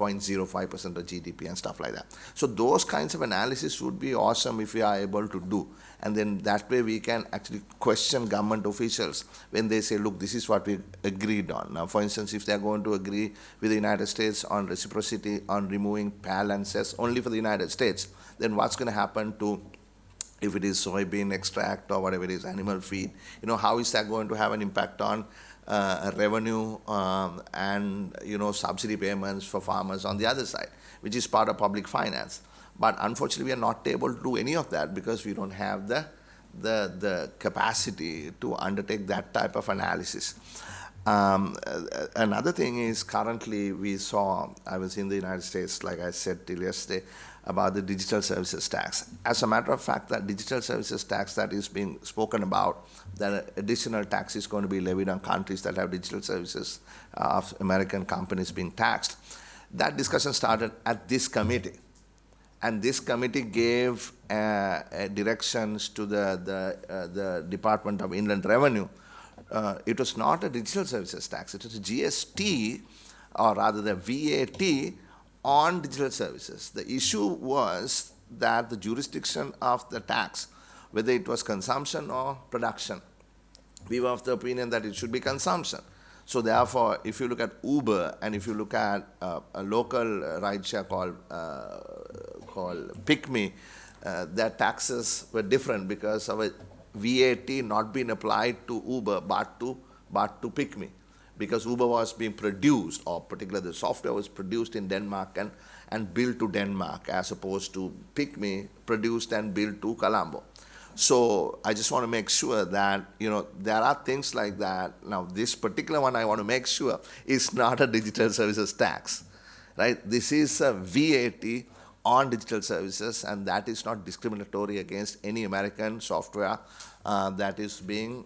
0.05% of GDP and stuff like that. So those kinds of analysis would be awesome if we are able to do. And then that way we can actually question government officials when they say, look, this is what we agreed on. Now, for instance, if they're going to agree with the United States on reciprocity, on removing PAL and cess only for the United States, then what's going to happen to, if it is soybean extract or whatever it is, animal feed, you know, how is that going to have an impact on revenue and, you know, subsidy payments for farmers on the other side, which is part of public finance. But unfortunately, we are not able to do any of that because we don't have the capacity to undertake that type of analysis. Another thing is currently I was in the United States, like I said till yesterday, about the digital services tax. As a matter of fact, that digital services tax that is being spoken about, that additional tax is going to be levied on countries that have digital services of American companies being taxed. That discussion started at this committee. And this committee gave directions to the Department of Inland Revenue. It was not a digital services tax, it was a GST, or rather the VAT, on digital services. The issue was that the jurisdiction of the tax, whether it was consumption or production, we were of the opinion that it should be consumption. So therefore, if you look at Uber and if you look at a local rideshare called PickMe, their taxes were different because of a VAT not being applied to Uber but to PickMe. Because Uber was being produced, or particularly the software was produced in Denmark and built to Denmark, as opposed to PickMe produced and built to Colombo. So I just want to make sure that, you know, there are things like that. Now, this particular one I want to make sure is not a digital services tax, right? This is a VAT on digital services, and that is not discriminatory against any American software that is being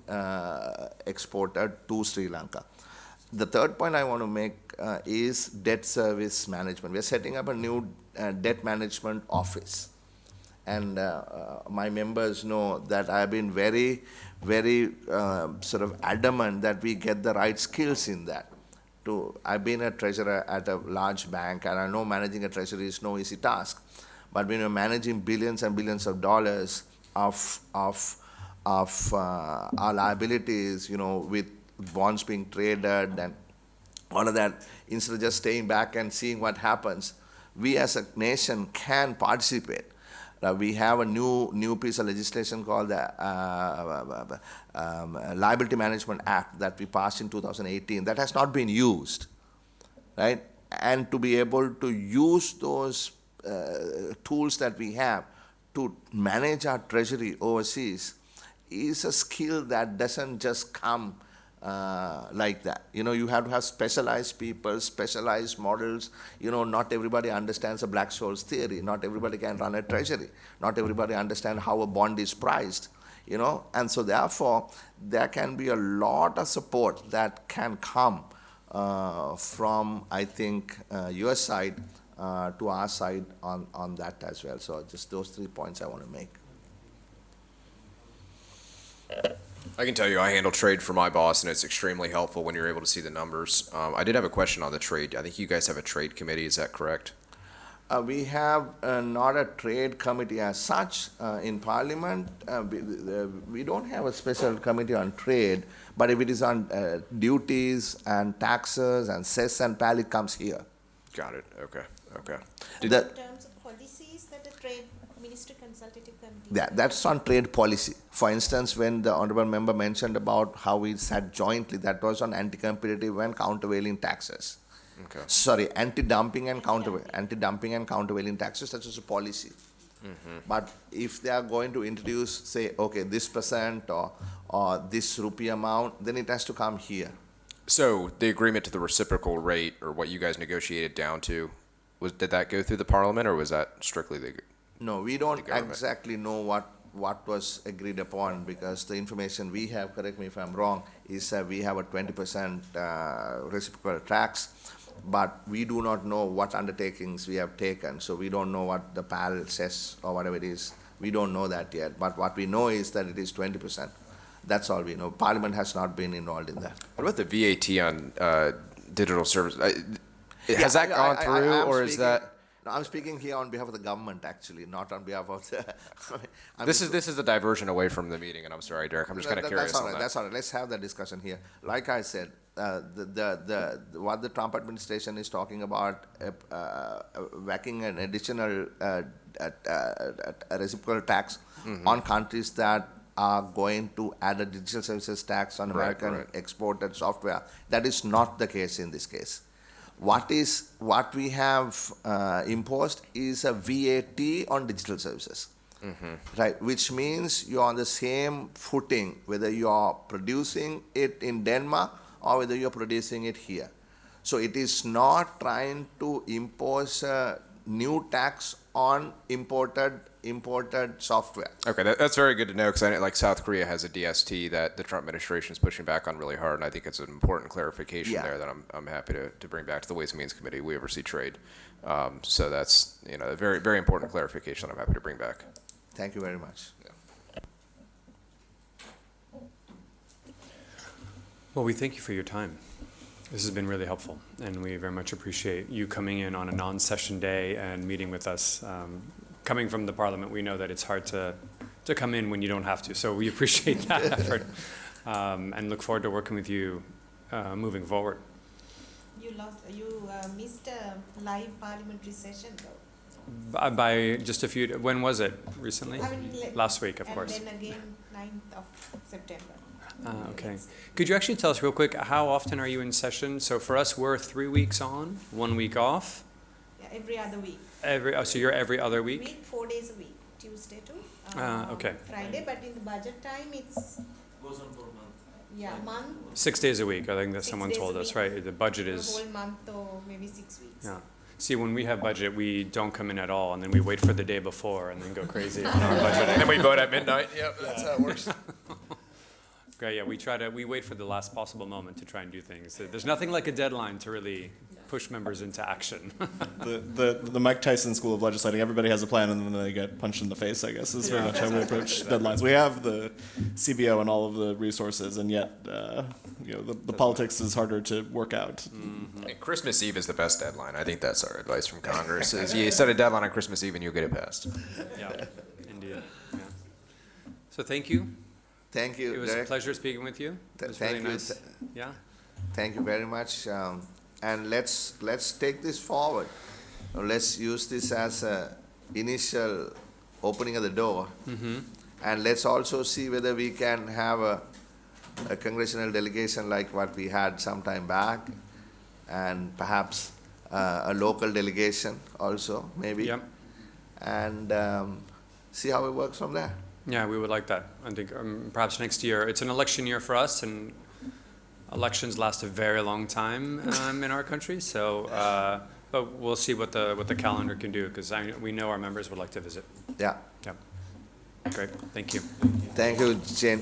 exported to Sri Lanka. The third point I want to make is debt service management. We are setting up a new debt management office. And my members know that I've been very, very sort of adamant that we get the right skills in that. I've been a treasurer at a large bank, and I know managing a treasury is no easy task. But when you're managing billions and billions of dollars of our liabilities, with bonds being traded and all of that, instead of just staying back and seeing what happens, we as a nation can participate. We have a new piece of legislation called the Liability Management Act that we passed in 2018 that has not been used, right? And to be able to use those tools that we have to manage our treasury overseas is a skill that doesn't just come like that. You have to have specialized people, specialized models. Not everybody understands the Black-Scholes theory. Not everybody can run a treasury. Not everybody understands how a bond is priced. And so therefore, there can be a lot of support that can come from, I think, your side to our side on that as well. So just those 3 points I want to make. I can tell you I handle trade for my boss, and it's extremely helpful when you're able to see the numbers. I did have a question on the trade. I think you guys have a trade committee. Is that correct? We have not a trade committee as such in Parliament. We don't have a special committee on trade, but if it is on duties and taxes and cess and pal, it comes here. Got it. Okay. In terms of policies that the Trade Ministry Consultative Committee... That's on trade policy. For instance, when the Honourable Member mentioned about how we sat jointly, that was on anti-competitive and countervailing taxes. Okay. Sorry, anti-dumping and countervailing taxes, that was a policy. Mm-hmm. But if they are going to introduce, say, okay, this percent or this rupee amount, then it has to come here. So the agreement to the reciprocal rate, or what you guys negotiated down to, did that go through the Parliament, or was that strictly the... No, we don't exactly know what was agreed upon, because the information we have, correct me if I'm wrong, is that we have a 20% reciprocal tax, but we do not know what undertakings we have taken. So we don't know what the PAL says or whatever it is. We don't know that yet. But what we know is that it is 20%. That's all we know. Parliament has not been involved in that. What about the VAT on digital services? Has that gone through, or is that... No, I'm speaking here on behalf of the government, actually, not on behalf of the... This is a diversion away from the meeting, and I'm sorry, Derek. I'm just kind of curious on that. That's all right. Let's have that discussion here. Like I said, what the Trump administration is talking about, whacking an additional reciprocal tax on countries that are going to add a digital services tax on American exported software, that is not the case in this case. What we have imposed is a VAT on digital services, right? Which means you're on the same footing whether you're producing it in Denmark or whether you're producing it here. So it is not trying to impose a new tax on imported software. Okay, that's very good to know, because I know, like, South Korea has a DST that the Trump administration is pushing back on really hard, and I think it's an important clarification there that I'm happy to bring back to the Ways and Means Committee. We oversee trade, so that's a very, very important clarification that I'm happy to bring back. Thank you very much. Yeah. Well, we thank you for your time. This has been really helpful, and we very much appreciate you coming in on a non-session day and meeting with us. Coming from the Parliament, we know that it's hard to come in when you don't have to, so we appreciate that effort and look forward to working with you moving forward. You missed a live parliamentary session, though. By just a few, when was it? Recently? Last week, of course. And then again, 9th of September. Okay. Could you actually tell us real quick, how often are you in session? So for us, we're 3 weeks on, 1 week off. Yeah, every other week. So you're every other week? 4 days a week, Tuesday to Friday, but in the budget time it's... Goes on for a month. Yeah, month. 6 days a week, I think that someone told us, right? The budget is... A whole month or maybe 6 weeks. Yeah. See, when we have budget, we don't come in at all, and then we wait for the day before and then go crazy on our budget. And then we vote at midnight. Yep, that's how it works. Great, yeah, we wait for the last possible moment to try and do things. There's nothing like a deadline to really push members into action. The Mike Tyson School of Legislating, everybody has a plan and then they get punched in the face, I guess, is very much how we approach deadlines. We have the CBO and all of the resources, and yet, the politics is harder to work out. And Christmas Eve is the best deadline. I think that's our advice from Congress, is you set a deadline on Christmas Eve and you'll get it passed. Yeah, indeed, yeah. So thank you. Thank you, It was Derek. a pleasure speaking with you. It was really Thank you. nice. Yeah. Thank you very much. And let's take this forward. Let's use this as a initial opening of the door. And let's also see whether we can have a congressional delegation like what we had some time back, and perhaps a local delegation also, maybe. Yep. And see how it works from there. Yeah, we would like that. I think perhaps next year. It's an election year for us, and elections last a very long time in our country. So, but we'll see what the calendar can do, because we know our members would like to visit. Yeah. Yeah. Great. Thank you. Thank you, Jane.